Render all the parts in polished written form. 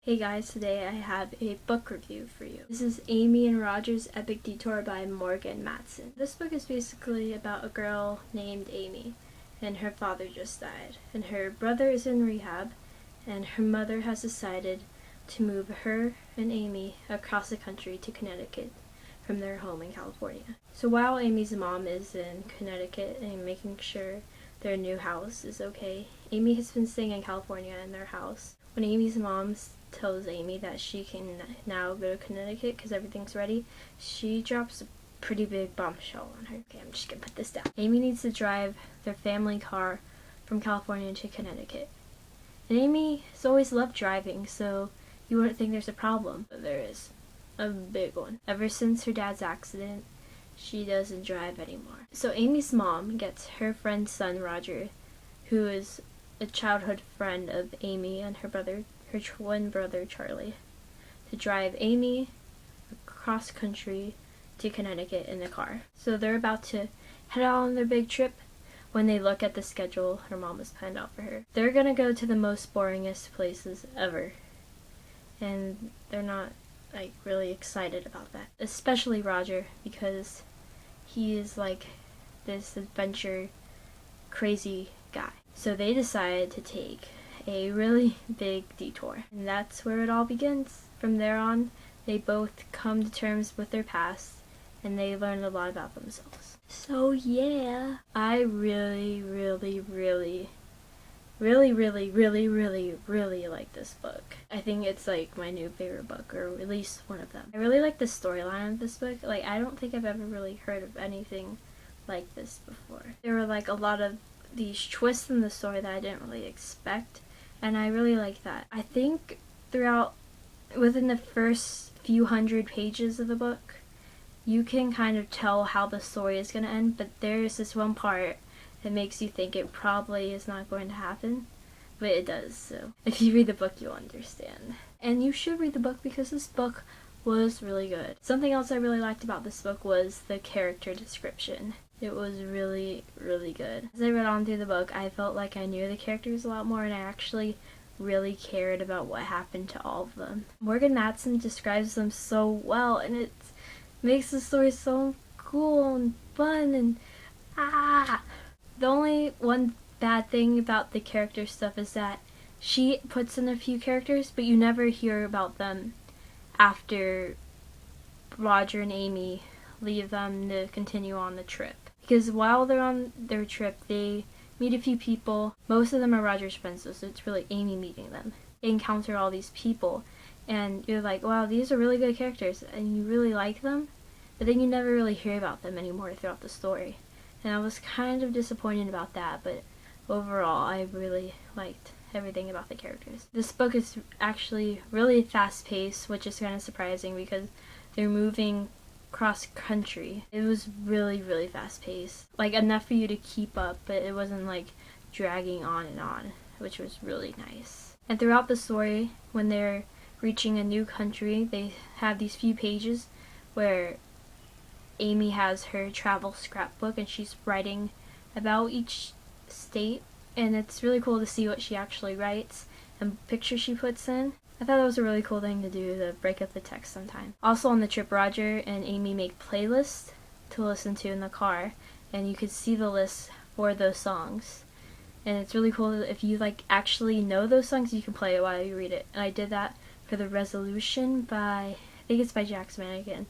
Hey guys, today I have a book review for you. This is Amy and Roger's Epic Detour by Morgan Matson. This book is basically about a girl named Amy, and her father just died, and her brother is in rehab, and her mother has decided to move her and Amy across the country to Connecticut from their home in California. So while Amy's mom is in Connecticut and making sure their new house is okay, Amy has been staying in California in their house. When Amy's mom tells Amy that she can now go to Connecticut because everything's ready, she drops a pretty big bombshell on her. Okay, I'm just gonna put this down. Amy needs to drive their family car from California to Connecticut. And Amy has always loved driving, so you wouldn't think there's a problem, but there is. A big one. Ever since her dad's accident, she doesn't drive anymore. So Amy's mom gets her friend's son, Roger, who is a childhood friend of Amy and her twin brother, Charlie, to drive Amy across country to Connecticut in the car. So they're about to head out on their big trip when they look at the schedule her mom has planned out for her. They're gonna go to the most boringest places ever. And they're not really excited about that. Especially Roger, because he is this adventure crazy guy. So they decide to take a really big detour. And that's where it all begins. From there on, they both come to terms with their past and they learn a lot about themselves. So yeah, I really like this book. I think it's my new favorite book, or at least one of them. I really like the storyline of this book. I don't think I've ever really heard of anything like this before. There were a lot of these twists in the story that I didn't really expect, and I really like that. I think within the first few hundred pages of the book, you can kind of tell how the story is going to end, but there's this one part that makes you think it probably is not going to happen, but it does. So if you read the book, you'll understand. And you should read the book because this book was really good. Something else I really liked about this book was the character description. It was really good. As I read on through the book, I felt like I knew the characters a lot more, and I actually really cared about what happened to all of them. Morgan Matson describes them so well, and it makes the story so cool and fun and The only one bad thing about the character stuff is that she puts in a few characters, but you never hear about them after Roger and Amy leave them to continue on the trip. Because while they're on their trip, they meet a few people. Most of them are Roger's friends, so it's really Amy meeting them. They encounter all these people, and you're like, wow, these are really good characters, and you really like them, but then you never really hear about them anymore throughout the story. And I was kind of disappointed about that, but overall, I really liked everything about the characters. This book is actually really fast-paced, which is kind of surprising because they're moving cross country. It was really fast-paced. Enough for you to keep up, but it wasn't dragging on and on, which was really nice. And throughout the story, when they're reaching a new country, they have these few pages where Amy has her travel scrapbook and she's writing about each state, and it's really cool to see what she actually writes and pictures she puts in. I thought that was a really cool thing to do, to break up the text sometime. Also on the trip, Roger and Amy make playlists to listen to in the car, and you could see the list for those songs. And it's really cool if you actually know those songs, you can play it while you read it. And I did that for The Resolution by, I think it's by Jax Mannigan,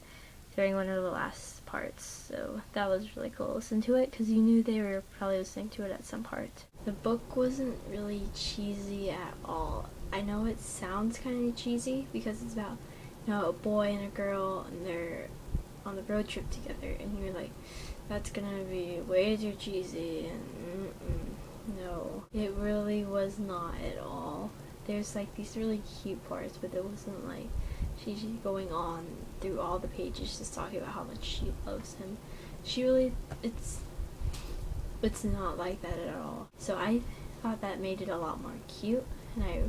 during one of the last parts. So that was really cool to listen to it because you knew they were probably listening to it at some part. The book wasn't really cheesy at all. I know it sounds kind of cheesy because it's about, a boy and a girl and they're on the road trip together, and you're like, that's gonna be way too cheesy, and no, it really was not at all. There's these really cute parts, but it wasn't she's going on through all the pages just talking about how much she loves him. It's not like that at all. So I thought that made it a lot more cute, and I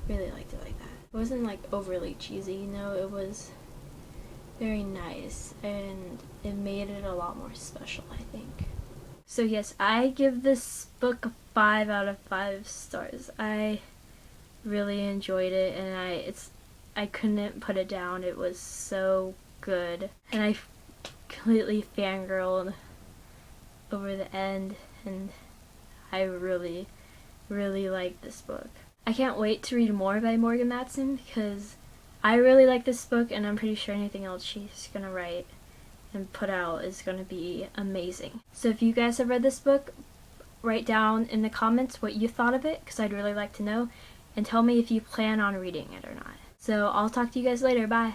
really liked it like that. It wasn't overly cheesy, it was very nice, and it made it a lot more special, I think. So yes, I give this book a 5 out of 5 stars. I really enjoyed it, and I couldn't put it down. It was so good, and I completely fangirled over the end, and I really, really like this book. I can't wait to read more by Morgan Matson because I really like this book, and I'm pretty sure anything else she's gonna write and put out is gonna be amazing. So if you guys have read this book, write down in the comments what you thought of it, because I'd really like to know, and tell me if you plan on reading it or not. So I'll talk to you guys later. Bye.